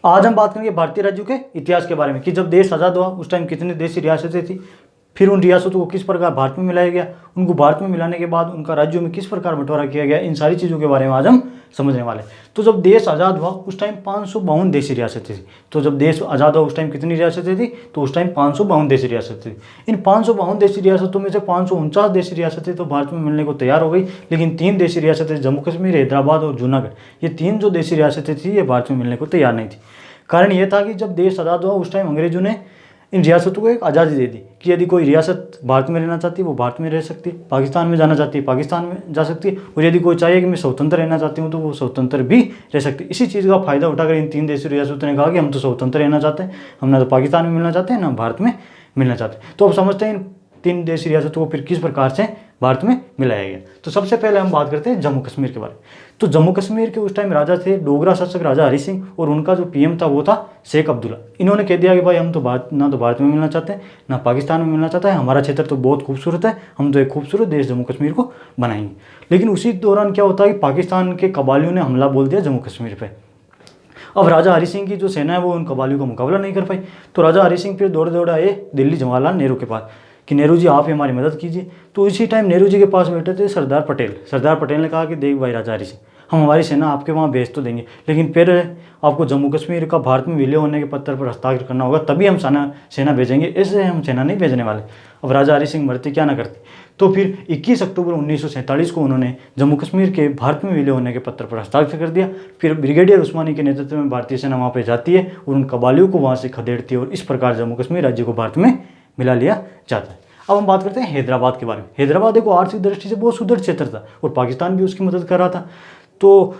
आज हम बात करेंगे भारतीय राज्यों के इतिहास के बारे में कि जब देश आज़ाद हुआ उस टाइम कितनी देशी रियासतें थी, फिर उन रियासतों को किस प्रकार भारत में मिलाया गया, उनको भारत में मिलाने के बाद उनका राज्यों में किस प्रकार बंटवारा किया गया, इन सारी चीज़ों के बारे में आज हम समझने वाले हैं। तो जब देश आज़ाद हुआ उस टाइम 552 देशी रियासतें थी। तो जब देश आज़ाद हुआ उस टाइम कितनी रियासतें थी? तो उस टाइम 552 देशी रियासतें थी। इन 552 देशी रियासतों में से 549 देशी रियासतें तो भारत में मिलने को तैयार हो गई, लेकिन 3 देशी रियासतें जम्मू कश्मीर, हैदराबाद और जूनागढ़, ये 3 जो देशी रियासतें थी ये भारत में मिलने को तैयार नहीं थी। कारण ये था कि जब देश आज़ाद हुआ उस टाइम अंग्रेजों ने इन रियासतों को एक आज़ादी दे दी कि यदि कोई रियासत भारत में रहना चाहती है वो भारत में रह सकती है, पाकिस्तान में जाना चाहती है पाकिस्तान में जा सकती है, और यदि कोई चाहिए कि मैं स्वतंत्र रहना चाहती हूँ तो वो स्वतंत्र भी रह सकती है। इसी चीज़ का फायदा उठाकर इन 3 देशी रियासतों ने कहा कि हम तो स्वतंत्र रहना चाहते हैं, हम ना तो पाकिस्तान में मिलना चाहते हैं ना भारत में मिलना चाहते हैं। तो अब समझते हैं इन 3 देशी रियासतों को फिर किस प्रकार से भारत में मिलाया गया। तो सबसे पहले हम बात करते हैं जम्मू कश्मीर के बारे में। तो जम्मू कश्मीर के उस टाइम राजा थे डोगरा शासक राजा हरि सिंह, और उनका जो पीएम था वो था शेख अब्दुल्ला। इन्होंने कह दिया कि भाई हम तो भारत में मिलना चाहते हैं ना पाकिस्तान में मिलना चाहता है, हमारा क्षेत्र तो बहुत खूबसूरत है, हम तो एक खूबसूरत देश जम्मू कश्मीर को बनाएंगे। लेकिन उसी दौरान क्या होता है कि पाकिस्तान के कबालियों ने हमला बोल दिया जम्मू कश्मीर पर। अब राजा हरि सिंह की जो सेना है वो उन कबालियों का मुकाबला नहीं कर पाई। तो राजा हरि सिंह फिर दौड़े आए दिल्ली जवाहरलाल नेहरू के पास कि नेहरू जी आप ही हमारी मदद कीजिए। तो इसी टाइम नेहरू जी के पास बैठे थे सरदार पटेल। सरदार पटेल ने कहा कि देख भाई राजा हरि सिंह, हम हमारी सेना आपके वहाँ भेज तो देंगे, लेकिन फिर आपको जम्मू कश्मीर का भारत में विलय होने के पत्र पर हस्ताक्षर करना होगा, तभी हम सेना भेजेंगे, ऐसे हम सेना नहीं भेजने वाले। अब राजा हरि सिंह मरते क्या ना करते। तो फिर 21 अक्टूबर 1947 को उन्होंने जम्मू कश्मीर के भारत में विलय होने के पत्र पर हस्ताक्षर कर दिया। फिर ब्रिगेडियर उस्मानी के नेतृत्व में भारतीय सेना वहाँ पर जाती है और उन कबालियों को वहाँ से खदेड़ती है, और इस प्रकार जम्मू कश्मीर राज्य को भारत में मिला लिया जाता है। अब हम बात करते हैं हैदराबाद के बारे में। हैदराबाद एक आर्थिक दृष्टि से बहुत सुदृढ़ क्षेत्र था और पाकिस्तान भी उसकी मदद कर रहा था। तो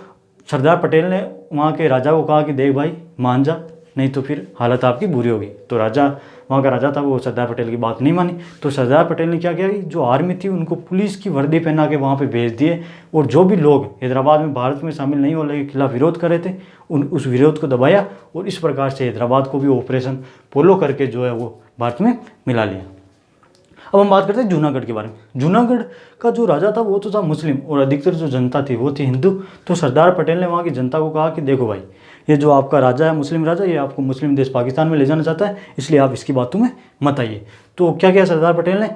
सरदार पटेल ने वहाँ के राजा को कहा कि देख भाई मान जा, नहीं तो फिर हालत आपकी बुरी होगी। तो राजा, वहाँ का राजा था, वो सरदार पटेल की बात नहीं मानी। तो सरदार पटेल ने क्या किया कि जो आर्मी थी उनको पुलिस की वर्दी पहना के वहाँ पे भेज दिए, और जो भी लोग हैदराबाद में भारत में शामिल नहीं होने के खिलाफ विरोध कर रहे थे उस विरोध को दबाया, और इस प्रकार से हैदराबाद को भी ऑपरेशन पोलो करके जो है वो भारत में मिला लिया। अब हम बात करते हैं जूनागढ़ के बारे में। जूनागढ़ का जो राजा था वो तो था मुस्लिम, और अधिकतर जो जनता थी वो थी हिंदू। तो सरदार पटेल ने वहाँ की जनता को कहा कि देखो भाई, ये जो आपका राजा है मुस्लिम राजा, ये आपको मुस्लिम देश पाकिस्तान में ले जाना चाहता है, इसलिए आप इसकी बातों में मत आइए। तो क्या किया सरदार पटेल ने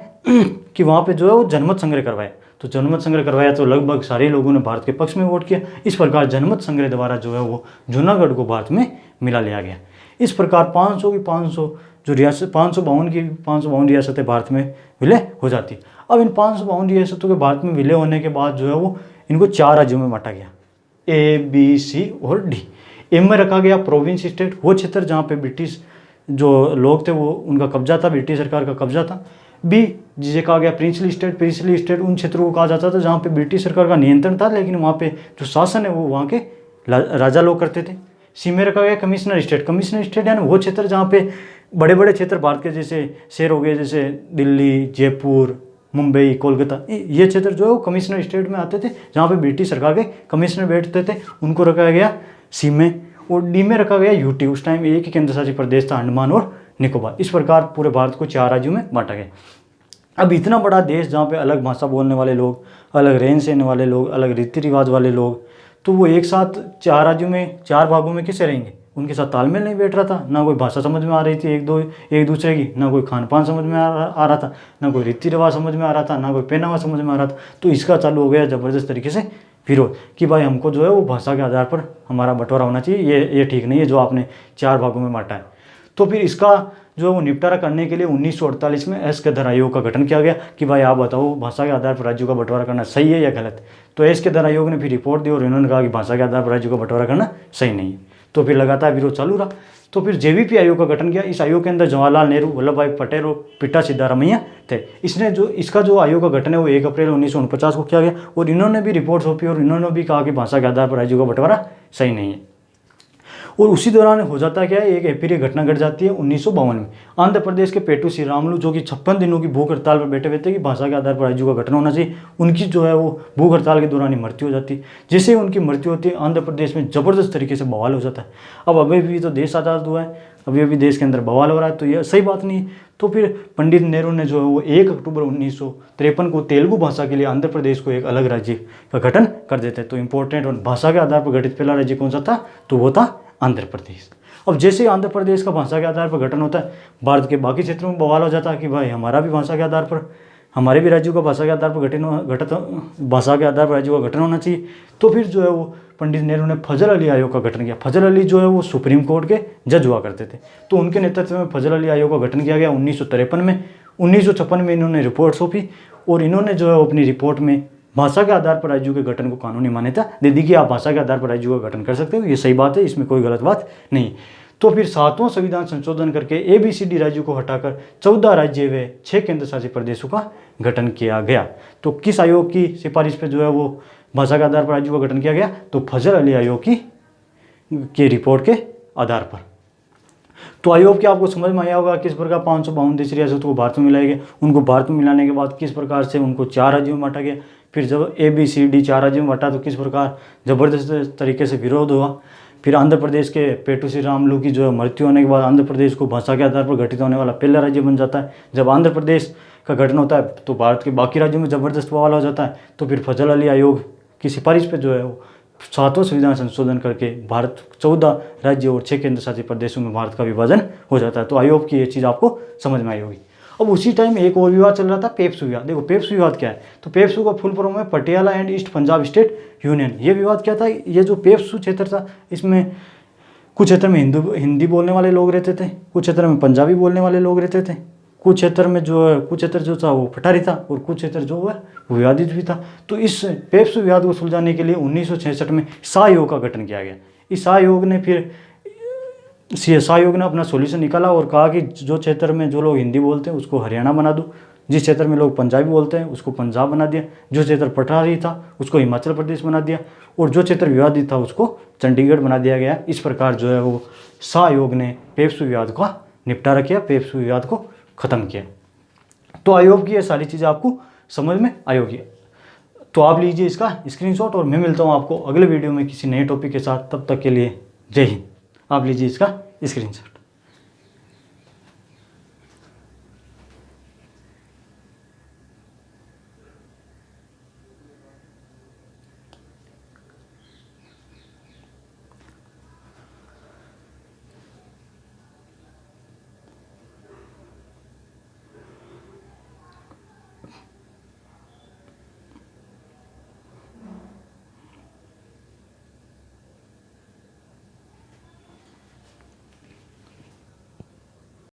कि वहाँ पर जो है वो जनमत संग्रह करवाया। तो जनमत संग्रह करवाया तो लगभग सारे लोगों ने भारत के पक्ष में वोट किया। इस प्रकार जनमत संग्रह द्वारा जो है वो जूनागढ़ को भारत में मिला लिया गया। इस प्रकार 500 की 500 जो रियासत 552 रियासतें भारत में विलय हो जाती। अब इन 552 रियासतों के भारत में विलय होने के बाद जो है वो इनको 4 राज्यों में बांटा गया, A, B, C और D। ए में रखा गया प्रोविंस स्टेट, वो क्षेत्र जहाँ पे ब्रिटिश जो लोग थे वो उनका कब्जा था, ब्रिटिश सरकार का कब्जा था। बी जिसे कहा गया प्रिंसली स्टेट। प्रिंसली स्टेट उन क्षेत्रों को कहा जाता था जहाँ पे ब्रिटिश सरकार का नियंत्रण था, लेकिन वहाँ पे जो शासन है वो वहाँ के राजा लोग करते थे। सी में रखा गया कमिश्नर स्टेट। कमिश्नर स्टेट यानी वो क्षेत्र जहाँ पे बड़े बड़े क्षेत्र भारत के जैसे शहर हो गए, जैसे दिल्ली, जयपुर, मुंबई, कोलकाता, ये क्षेत्र जो है वो कमिश्नर स्टेट में आते थे, जहाँ पे ब्रिटिश सरकार के कमिश्नर बैठते थे, उनको रखा गया सी में। और डी में रखा गया यूटी। उस टाइम एक ही केंद्र शासित प्रदेश था, अंडमान और निकोबार। इस प्रकार पूरे भारत को 4 राज्यों में बांटा गया। अब इतना बड़ा देश जहाँ पे अलग भाषा बोलने वाले लोग, अलग रहन सहन वाले लोग, अलग रीति रिवाज वाले लोग, तो वो एक साथ 4 राज्यों में 4 भागों में कैसे रहेंगे? उनके साथ तालमेल नहीं बैठ रहा था, ना कोई भाषा समझ में आ रही थी एक दूसरे की, ना कोई खान पान समझ में आ रहा था, ना कोई रीति रिवाज समझ में आ रहा था, ना कोई पहनावा समझ में आ रहा था। तो इसका चालू हो गया ज़बरदस्त तरीके से विरोध कि भाई हमको जो है वो भाषा के आधार पर हमारा बंटवारा होना चाहिए, ये ठीक नहीं है जो आपने 4 भागों में बांटा है। तो फिर इसका जो है वो निपटारा करने के लिए 1948 में एस केदार आयोग का गठन किया गया कि भाई आप बताओ भाषा के आधार पर राज्यों का बंटवारा करना सही है या गलत। तो एस केदार आयोग ने फिर रिपोर्ट दी और इन्होंने कहा कि भाषा के आधार पर राज्यों का बंटवारा करना सही नहीं है। तो फिर लगातार विरोध चालू रहा। तो फिर जेवीपी आयोग का गठन किया। इस आयोग के अंदर जवाहरलाल नेहरू, वल्लभ भाई पटेल और पिट्टा सिद्धारमैया थे। इसका जो आयोग का गठन है वो 1 अप्रैल 1949 को किया गया, और इन्होंने भी रिपोर्ट सौंपी और इन्होंने भी कहा कि भाषा के आधार पर राज्यों का बंटवारा सही नहीं है। और उसी दौरान हो जाता क्या है, एक अप्रिय घटना घट जाती है 1952 में। आंध्र प्रदेश के पेटू श्रीरामुलु जो कि 56 दिनों की भूख हड़ताल पर बैठे हुए थे कि भाषा के आधार पर राज्यों का गठन होना चाहिए, उनकी जो है वो भूख हड़ताल के दौरान ही मृत्यु हो जाती है। जैसे ही उनकी मृत्यु होती है आंध्र प्रदेश में ज़बरदस्त तरीके से बवाल हो जाता है। अब अभी भी तो देश आज़ाद हुआ है, अभी देश के अंदर बवाल हो रहा है, तो ये सही बात नहीं है। तो फिर पंडित नेहरू ने जो है वो 1 अक्टूबर 1953 को तेलुगु भाषा के लिए आंध्र प्रदेश को एक अलग राज्य का गठन कर देते हैं। तो इंपॉर्टेंट और भाषा के आधार पर गठित पहला राज्य कौन सा था? तो वो था आंध्र प्रदेश। अब जैसे ही आंध्र प्रदेश का भाषा के आधार पर गठन होता है, भारत के बाकी क्षेत्रों में बवाल हो जाता है कि भाई हमारा भी भाषा के आधार पर, हमारे भी राज्यों का भाषा के आधार पर भाषा के आधार पर राज्यों का गठन होना चाहिए। तो फिर जो है वो पंडित नेहरू ने फजल अली आयोग का गठन किया। फजल अली जो है वो सुप्रीम कोर्ट के जज हुआ करते थे, तो उनके नेतृत्व में फजल अली आयोग का गठन किया गया 1953 में। 1956 में इन्होंने रिपोर्ट सौंपी और इन्होंने जो है अपनी रिपोर्ट में भाषा के आधार पर राज्यों के गठन को कानूनी मान्यता दे दी कि आप भाषा के आधार पर राज्यों का गठन कर सकते हो, ये सही बात है, इसमें कोई गलत बात नहीं। तो फिर 7वां संविधान संशोधन करके ABCD राज्यों को हटाकर 14 राज्य व 6 केंद्र शासित प्रदेशों का गठन किया गया। तो किस आयोग की सिफारिश पे जो है वो भाषा के आधार पर राज्यों का गठन किया गया? तो फजल अली आयोग की रिपोर्ट के आधार पर। तो आयोग के आपको समझ में आया होगा किस प्रकार 552 देशी रियासतों को भारत में मिलाया गया। उनको भारत में मिलाने के बाद किस प्रकार से उनको 4 राज्यों में बांटा गया। फिर जब ABCD 4 राज्यों में बांटा तो किस प्रकार ज़बरदस्त तरीके से विरोध हुआ। फिर आंध्र प्रदेश के पेटू श्री रामलू की जो है मृत्यु होने के बाद आंध्र प्रदेश को भाषा के आधार पर गठित होने वाला पहला राज्य बन जाता है। जब आंध्र प्रदेश का गठन होता है तो भारत के बाकी राज्यों में ज़बरदस्त बवाल हो जाता है। तो फिर फजल अली आयोग की सिफारिश पे जो है वो 7वां संविधान संशोधन करके भारत 14 राज्य और 6 केंद्र शासित प्रदेशों में भारत का विभाजन हो जाता है। तो आयोग की ये चीज़ आपको समझ में आई होगी। अब उसी टाइम एक और विवाद चल रहा था, पेप्सू विवाद। देखो पेप्सू विवाद क्या है, तो पेप्सू का फुल फॉर्म है Patiala and east Punjab state union. ये विवाद क्या था, ये जो पेप्सू क्षेत्र था इसमें कुछ क्षेत्र में हिंदी बोलने वाले लोग रहते थे, कुछ क्षेत्र में पंजाबी बोलने वाले लोग रहते थे, कुछ क्षेत्र जो था वो पठारी था और कुछ क्षेत्र जो है वो विवादित भी था। तो इस पेप्सू विवाद को सुलझाने के लिए 1966 में सहयोग का गठन किया गया। इस सहयोग ने अपना सॉल्यूशन निकाला और कहा कि जो क्षेत्र में जो लोग हिंदी बोलते हैं उसको हरियाणा बना दो, जिस क्षेत्र में लोग पंजाबी बोलते हैं उसको पंजाब बना दिया, जो क्षेत्र पठारी था उसको हिमाचल प्रदेश बना दिया और जो क्षेत्र विवादित था उसको चंडीगढ़ बना दिया गया। इस प्रकार जो है वो सहयोग ने पेप्सू विवाद का निपटारा किया, पेप्सू विवाद को ख़त्म किया। तो आयोग की ये सारी चीज़ें आपको समझ में आई होगी। तो आप लीजिए इसका स्क्रीनशॉट और मैं मिलता हूँ आपको अगले वीडियो में किसी नए टॉपिक के साथ। तब तक के लिए जय हिंद। आप लीजिए इसका स्क्रीनशॉट।